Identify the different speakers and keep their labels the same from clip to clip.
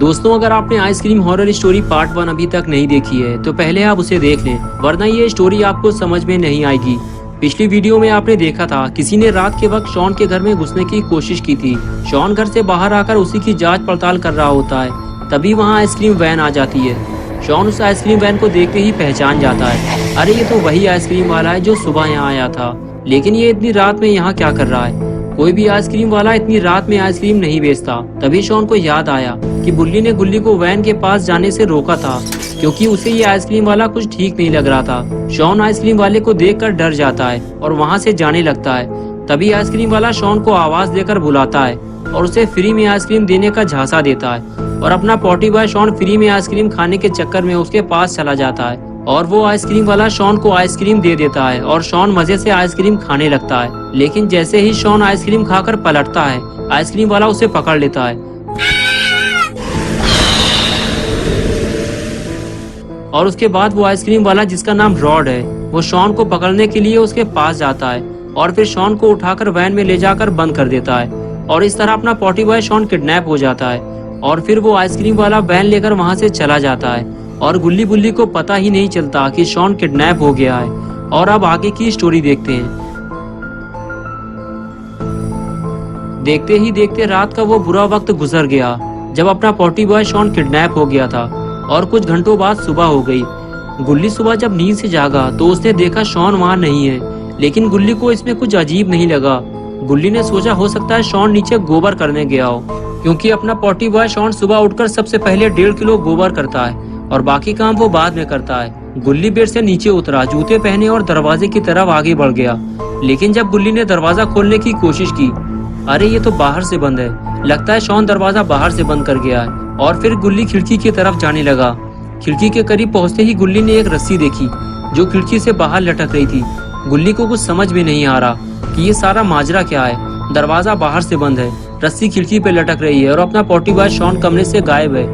Speaker 1: दोस्तों, अगर आपने आइसक्रीम हॉरर स्टोरी पार्ट 1 अभी तक नहीं देखी है तो पहले आप उसे देख लें, वरना ये स्टोरी आपको समझ में नहीं आएगी। पिछली वीडियो में आपने देखा था किसी ने रात के वक्त शॉन के घर में घुसने की कोशिश की थी। शॉन घर से बाहर आकर उसी की जांच पड़ताल कर रहा होता है, तभी वहाँ आइसक्रीम वैन आ जाती है। शॉन उस आइसक्रीम वैन को देखते ही पहचान जाता है, अरे ये तो वही आइसक्रीम वाला है जो सुबह यहाँ आया था। लेकिन ये इतनी रात में यहाँ क्या कर रहा है? कोई भी आइसक्रीम वाला इतनी रात में आइसक्रीम नहीं बेचता। तभी शॉन को याद आया कि बुल्ली ने गुल्ली को वैन के पास जाने से रोका था, क्योंकि उसे ये आइसक्रीम वाला कुछ ठीक नहीं लग रहा था। शॉन आइसक्रीम वाले को देखकर डर जाता है और वहाँ से जाने लगता है। तभी आइसक्रीम वाला शॉन को आवाज देकर बुलाता है और उसे फ्री में आइसक्रीम देने का झांसा देता है, और अपना पॉटी बॉय शॉन फ्री में आइसक्रीम खाने के चक्कर में उसके पास चला जाता है और वो आइसक्रीम वाला शॉन को आइसक्रीम दे देता है और शॉन मजे से आइसक्रीम खाने लगता है। लेकिन जैसे ही शॉन आइसक्रीम खाकर पलटता है, आइसक्रीम वाला उसे पकड़ लेता है और उसके बाद वो आइसक्रीम वाला, जिसका नाम रॉड है, वो शॉन को पकड़ने के लिए उसके पास जाता है और फिर शॉन को उठाकर वैन में ले जाकर बंद कर देता है। और इस तरह अपना पॉटी बॉय शॉन किडनैप हो जाता है और फिर वो आइसक्रीम वाला वैन लेकर वहाँ से चला जाता है और गुल्ली बुल्ली को पता ही नहीं चलता कि शॉन किडनैप हो गया है। और अब आगे की स्टोरी देखते हैं। देखते ही देखते रात का वो बुरा वक्त गुजर गया जब अपना पॉटी बॉय शॉन किडनैप हो गया था, और कुछ घंटों बाद सुबह हो गई। गुल्ली सुबह जब नींद से जागा तो उसने देखा शॉन वहाँ नहीं है, लेकिन गुल्ली को इसमें कुछ अजीब नहीं लगा। गुल्ली ने सोचा हो सकता है शॉन नीचे गोबर करने गया हो, क्योंकि अपना पॉटी बॉय शॉन सुबह उठकर सबसे पहले 1.5 किलो गोबर करता है और बाकी काम वो बाद में करता है। गुल्ली बेड से नीचे उतरा, जूते पहने और दरवाजे की तरफ आगे बढ़ गया। लेकिन जब गुल्ली ने दरवाजा खोलने की कोशिश की, अरे ये तो बाहर से बंद है। लगता है शॉन दरवाजा बाहर से बंद कर गया है। और फिर गुल्ली खिड़की की तरफ जाने लगा। खिड़की के करीब पहुंचते ही गुल्ली ने एक रस्सी देखी जो खिड़की से बाहर लटक रही थी। गुल्ली को कुछ समझ में नहीं आ रहा कि ये सारा माजरा क्या है। दरवाजा बाहर से बंद है, रस्सी खिड़की पे लटक रही है और अपना पॉटी बॉय शॉन कमरे से गायब है।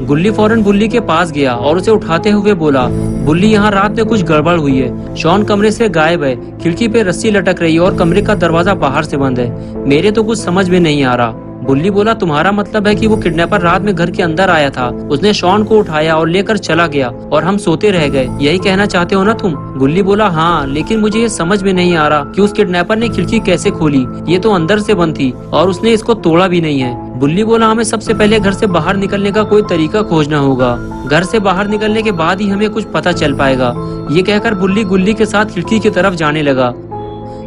Speaker 1: गुल्ली फौरन बुल्ली के पास गया और उसे उठाते हुए बोला, बुल्ली यहाँ रात में कुछ गड़बड़ हुई है। शॉन कमरे से गायब है, खिड़की पे रस्सी लटक रही है और कमरे का दरवाजा बाहर से बंद है। मेरे तो कुछ समझ में नहीं आ रहा। बुल्ली बोला, तुम्हारा मतलब है कि वो किडनैपर रात में घर के अंदर आया था, उसने शॉन को उठाया और लेकर चला गया और हम सोते रह गए, यही कहना चाहते हो ना तुम? गुल्ली बोला, हाँ, लेकिन मुझे ये समझ में नहीं आ रहा कि उस किडनैपर ने खिड़की कैसे खोली। ये तो अंदर से बंद थी और उसने इसको तोड़ा भी नहीं है। बुल्ली बोला, हमें सबसे पहले घर से बाहर निकलने का कोई तरीका खोजना होगा। घर से बाहर निकलने के बाद ही हमें कुछ पता चल पाएगा। ये कहकर बुल्ली गुल्ली के साथ खिड़की की तरफ जाने लगा।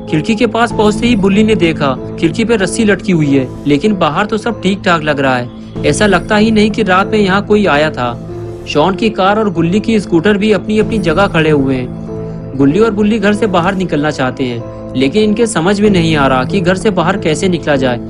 Speaker 1: खिड़की के पास पहुंचते ही बुल्ली ने देखा खिड़की पे रस्सी लटकी हुई है, लेकिन बाहर तो सब ठीक ठाक लग रहा है। ऐसा लगता ही नहीं कि रात में यहाँ कोई आया था। शॉन की कार और गुल्ली की स्कूटर भी अपनी अपनी जगह खड़े हुए हैं। गुल्ली और बुल्ली घर से बाहर निकलना चाहते हैं, लेकिन इनके समझ में नहीं आ रहा कि घर से बाहर कैसे निकला जाए।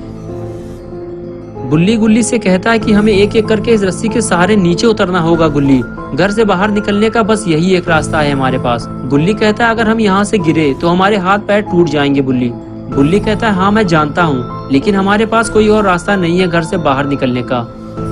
Speaker 1: बुल्ली गुल्ली से कहता है कि हमें एक एक करके इस रस्सी के सहारे नीचे उतरना होगा। गुल्ली, घर से बाहर निकलने का बस यही एक रास्ता है हमारे पास। गुल्ली कहता है, अगर हम यहाँ से गिरे तो हमारे हाथ पैर टूट जाएंगे। बुल्ली कहता है, हाँ मैं जानता हूँ, लेकिन हमारे पास कोई और रास्ता नहीं है घर से बाहर निकलने का।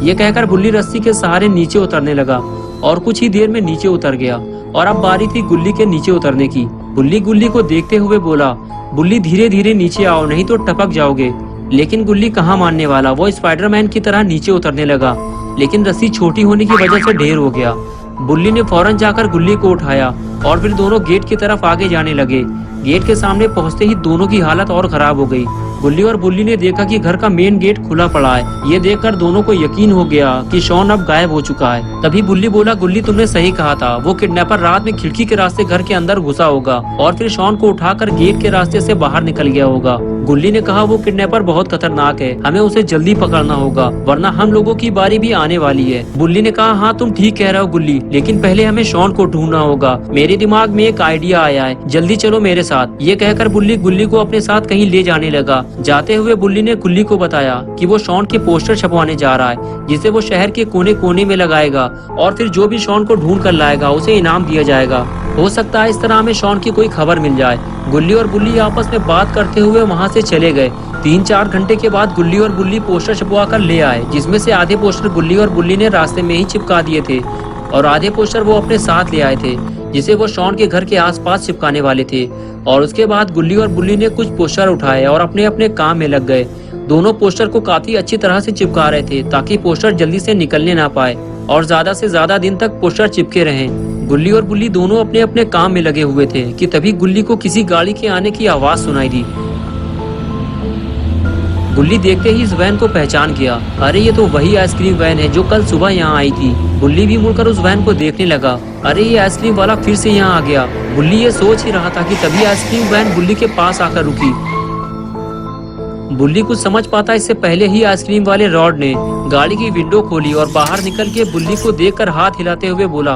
Speaker 1: ये कहकर बुल्ली रस्सी के सहारे नीचे उतरने लगा और कुछ ही देर में नीचे उतर गया और अब बारी थी गुल्ली के नीचे उतरने की। बुल्ली गुल्ली को देखते हुए बोला, बुल्ली धीरे धीरे नीचे आओ, नहीं तो टपक जाओगे। लेकिन गुल्ली कहाँ मानने वाला, वो स्पाइडरमैन की तरह नीचे उतरने लगा, लेकिन रस्सी छोटी होने की वजह से ढेर हो गया। बुल्ली ने फौरन जाकर गुल्ली को उठाया और फिर दोनों गेट की तरफ आगे जाने लगे। गेट के सामने पहुंचते ही दोनों की हालत और खराब हो गई। गुल्ली और बुल्ली ने देखा कि घर का मेन गेट खुला पड़ा है। ये देखकर दोनों को यकीन हो गया कि शॉन अब गायब हो चुका है। तभी बुल्ली बोला, गुल्ली तुमने सही कहा था, वो किडनैपर रात में खिड़की के रास्ते घर के अंदर घुसा होगा और फिर शॉन को उठाकर गेट के रास्ते से बाहर निकल गया होगा। गुल्ली ने कहा, वो किडनैपर बहुत खतरनाक है, हमें उसे जल्दी पकड़ना होगा, वरना हम लोगों की बारी भी आने वाली है। बुल्ली ने कहा, हाँ तुम ठीक कह रहे हो गुल्ली, लेकिन पहले हमें शॉन को ढूंढना होगा। मेरे दिमाग में एक आइडिया आया है, जल्दी चलो मेरे साथ। ये कहकर बुल्ली गुल्ली को अपने साथ कहीं ले जाने लगा। जाते हुए बुल्ली ने गुल्ली को बताया कि वो शॉन के पोस्टर छपवाने जा रहा है, जिसे वो शहर के कोने कोने में लगाएगा और फिर जो भी शॉन को ढूंढ कर लाएगा उसे इनाम दिया जाएगा। हो सकता है इस तरह हमें शॉन की कोई खबर मिल जाए। गुल्ली और बुल्ली आपस में बात करते हुए वहाँ से चले गए। 3-4 घंटे के बाद गुल्ली और बुल्ली पोस्टर छपवा कर ले आए, जिसमें से आधे पोस्टर गुल्ली और बुल्ली ने रास्ते में ही चिपका दिए थे और आधे पोस्टर वो अपने साथ ले आए थे, जिसे वो शॉन के घर के आसपास चिपकाने वाले थे। और उसके बाद गुल्ली और बुल्ली ने कुछ पोस्टर उठाए और अपने अपने काम में लग गए। दोनों पोस्टर को काफी अच्छी तरह से चिपका रहे थे ताकि पोस्टर जल्दी से निकलने ना पाए और ज्यादा से ज्यादा दिन तक पोस्टर चिपके रहें। गुल्ली और बुल्ली दोनों अपने अपने काम में लगे हुए थे कि तभी गुल्ली को किसी गाड़ी के आने की आवाज सुनाई दी। गुल्ली देखते ही इस वैन को पहचान गया। अरे ये तो वही आइसक्रीम वैन है जो कल सुबह यहाँ आई थी। गुल्ली भी मुड़कर उस वैन को देखने लगा। अरे ये आइसक्रीम वाला फिर से यहाँ आ गया। गुल्ली ये सोच ही रहा था कि तभी आइसक्रीम वैन गुल्ली के पास आकर रुकी। बुल्ली कुछ समझ पाता इससे पहले ही आइसक्रीम वाले रॉड ने गाड़ी की विंडो खोली और बाहर निकल के बुल्ली को देखकर हाथ हिलाते हुए बोला,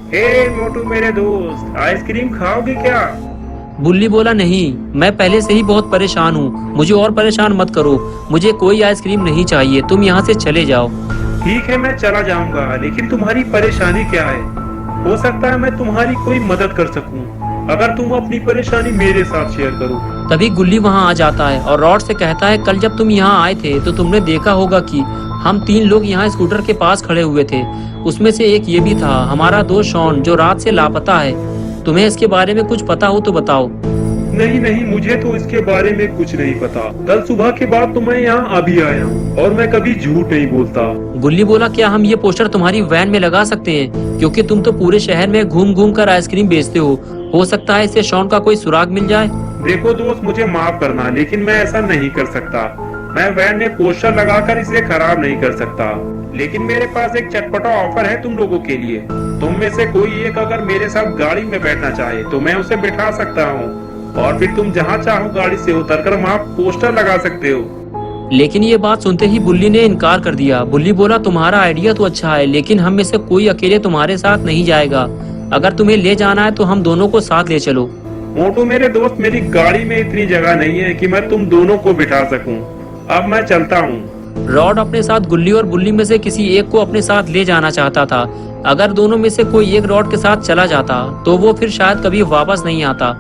Speaker 2: हे मोटू मेरे दोस्त, आइसक्रीम खाओगे क्या?
Speaker 1: बुल्ली बोला, नहीं, मैं पहले से ही बहुत परेशान हूँ, मुझे और परेशान मत करो, मुझे कोई आइसक्रीम नहीं चाहिए, तुम यहाँ से चले जाओ।
Speaker 2: ठीक है, मैं चला जाऊंगा, लेकिन तुम्हारी परेशानी क्या है? हो सकता है मैं तुम्हारी कोई मदद कर सकूं, अगर तुम अपनी परेशानी मेरे साथ शेयर करो।
Speaker 1: तभी गुल्ली वहाँ आ जाता है और रॉड से कहता है, कल जब तुम यहाँ आए थे तो तुमने देखा होगा कि हम 3 लोग यहाँ स्कूटर के पास खड़े हुए थे। उसमें से एक ये भी था, हमारा दोस्त शॉन, जो रात से लापता है। तुम्हें इसके बारे में कुछ पता हो तो बताओ।
Speaker 2: नहीं नहीं, मुझे तो इसके बारे में कुछ नहीं पता। कल सुबह के बाद तो मैं यहाँ अभी आया हूँ और मैं कभी झूठ नहीं बोलता।
Speaker 1: गुल्ली बोला, क्या हम ये पोस्टर तुम्हारी वैन में लगा सकते हैं? क्योंकि तुम तो पूरे शहर में घूम घूम कर आइसक्रीम बेचते हो सकता है इससे शॉन का कोई सुराग मिल जाए।
Speaker 2: देखो दोस्त, मुझे माफ करना, लेकिन मैं ऐसा नहीं कर सकता। मैं वैन में पोस्टर लगाकर इसे खराब नहीं कर सकता, लेकिन मेरे पास एक चटपटा ऑफर है तुम लोगों के लिए। तुम में से कोई एक अगर मेरे साथ गाड़ी में बैठना चाहे तो मैं उसे बिठा सकता हूँ और फिर तुम जहाँ चाहो गाड़ी से उतरकर वहाँ पोस्टर लगा सकते हो।
Speaker 1: लेकिन ये बात सुनते ही बुल्ली ने इनकार कर दिया। बुल्ली बोला, तुम्हारा आइडिया तो अच्छा है, लेकिन हम में से कोई अकेले तुम्हारे साथ नहीं जाएगा। अगर तुम्हें ले जाना है तो हम दोनों को साथ ले चलो।
Speaker 2: मोटू मेरे दोस्त, मेरी गाड़ी में इतनी जगह नहीं है कि मैं तुम दोनों को बिठा सकूं। अब मैं चलता हूँ।
Speaker 1: रॉड अपने साथ गुल्ली और बुल्ली में से किसी एक को अपने साथ ले जाना चाहता था। अगर दोनों में से कोई एक रॉड के साथ चला जाता तो वो फिर शायद कभी वापस नहीं आता।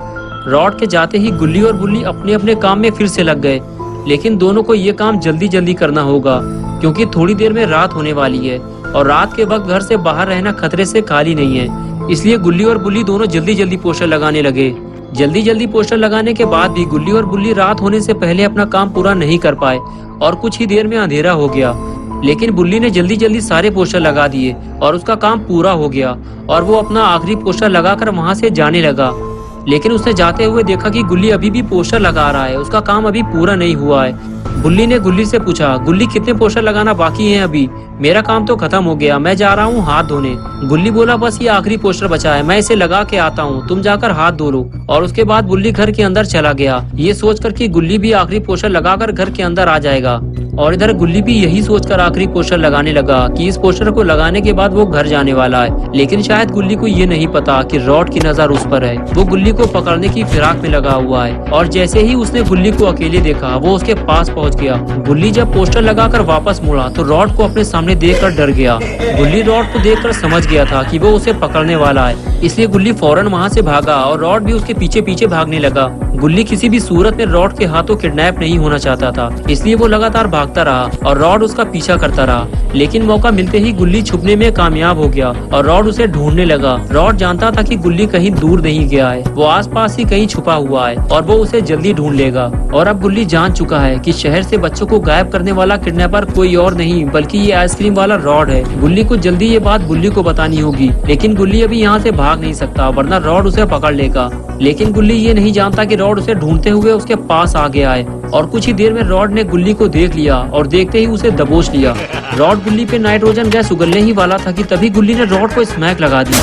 Speaker 1: रॉड के जाते ही गुल्ली और बुल्ली अपने अपने काम में फिर से लग गए, लेकिन दोनों को ये काम जल्दी जल्दी करना होगा क्योंकि थोड़ी देर में रात होने वाली है और रात के वक्त घर से बाहर रहना खतरे से खाली नहीं है। इसलिए गुल्ली और बुल्ली दोनों जल्दी जल्दी पोस्टर लगाने लगे। जल्दी जल्दी पोस्टर लगाने के बाद भी गुल्ली और बुल्ली रात होने से पहले अपना काम पूरा नहीं कर पाए और कुछ ही देर में अंधेरा हो गया। लेकिन बुल्ली ने जल्दी जल्दी सारे पोस्टर लगा दिए और उसका काम पूरा हो गया और वो अपना आखिरी पोस्टर लगाकर वहां से जाने लगा। लेकिन उसने जाते हुए देखा कि गुल्ली अभी भी पोस्टर लगा रहा है, उसका काम अभी पूरा नहीं हुआ है। बुल्ली ने गुल्ली से पूछा, गुल्ली कितने पोस्टर लगाना बाकी हैं अभी? मेरा काम तो खत्म हो गया, मैं जा रहा हूँ हाथ धोने। गुल्ली बोला, बस ये आखिरी पोस्टर बचा है, मैं इसे लगा के आता हूँ, तुम जाकर हाथ धो लो। और उसके बाद बुल्ली घर के अंदर चला गया, ये सोचकर कि गुल्ली भी आखिरी पोस्टर लगाकर घर के अंदर आ जाएगा। और इधर गुल्ली भी यही सोचकर आखिरी पोस्टर लगाने लगा कि इस पोस्टर को लगाने के बाद वो घर जाने वाला है। लेकिन शायद गुल्ली को ये नहीं पता कि रॉड की नजर उस पर है। वो गुल्ली को पकड़ने की फिराक में लगा हुआ है और जैसे ही उसने गुल्ली को अकेले देखा वो उसके पास पहुंच गया। गुल्ली जब पोस्टर लगाकर वापस मुड़ा तो रॉड को अपने सामने देखकर डर गया। गुल्ली रॉड को देखकर समझ गया था कि वो उसे पकड़ने वाला है, इसलिए गुल्ली फौरन वहाँ से भागा और रॉड भी उसके पीछे पीछे भागने लगा। गुल्ली किसी भी सूरत में रॉड के हाथों किडनैप नहीं होना चाहता था, इसलिए वो लगातार भागता रहा और रॉड उसका पीछा करता रहा। लेकिन मौका मिलते ही गुल्ली छुपने में कामयाब हो गया और रॉड उसे ढूंढने लगा। रॉड जानता था कि गुल्ली कहीं दूर नहीं गया है, वो आसपास ही कहीं छुपा हुआ है और वो उसे जल्दी ढूंढ लेगा। और अब गुल्ली जान चुका है कि शहर से बच्चों को गायब करने वाला किडनैपर कोई और नहीं बल्कि ये आइसक्रीम वाला रॉड है। गुल्ली को जल्दी ये बात गुल्ली को बतानी होगी, लेकिन गुल्ली अभी यहाँ से भाग नहीं सकता वरना रॉड उसे पकड़ लेगा। लेकिन गुल्ली ये नहीं जानता कि रॉड उसे ढूंढते हुए उसके पास आ गया है और कुछ ही देर में रॉड ने गुल्ली को देख लिया और देखते ही उसे दबोच लिया। रॉड गुल्ली पे नाइट्रोजन गैस उगलने ही वाला था कि तभी गुल्ली ने रॉड को स्मैक लगा दी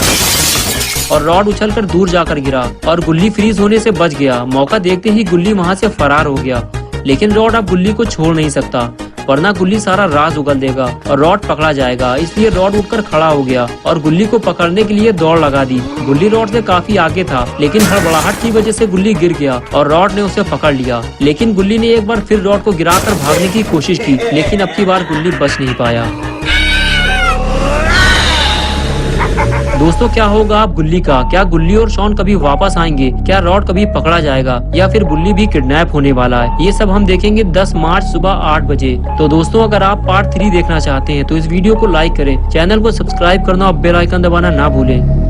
Speaker 1: और रॉड उछलकर दूर जाकर गिरा और गुल्ली फ्रीज होने से बच गया। मौका देखते ही गुल्ली वहां से फरार हो गया, लेकिन रॉड अब गुल्ली को छोड़ नहीं सकता वरना गुल्ली सारा राज उगल देगा और रॉड पकड़ा जाएगा। इसलिए रॉड उठकर खड़ा हो गया और गुल्ली को पकड़ने के लिए दौड़ लगा दी। गुल्ली रॉड से काफी आगे था, लेकिन हड़बड़ाहट की वजह से गुल्ली गिर गया और रॉड ने उसे पकड़ लिया। लेकिन गुल्ली ने एक बार फिर रॉड को गिराकर भागने की कोशिश की, लेकिन अब की बार गुल्ली बच नहीं पाया। दोस्तों, क्या होगा अब गुल्ली का? क्या गुल्ली और शॉन कभी वापस आएंगे? क्या रॉड कभी पकड़ा जाएगा या फिर गुल्ली भी किडनैप होने वाला है? ये सब हम देखेंगे 10 मार्च सुबह 8 बजे। तो दोस्तों, अगर आप पार्ट 3 देखना चाहते हैं तो इस वीडियो को लाइक करें, चैनल को सब्सक्राइब करना और बेल आइकन दबाना ना भूलें।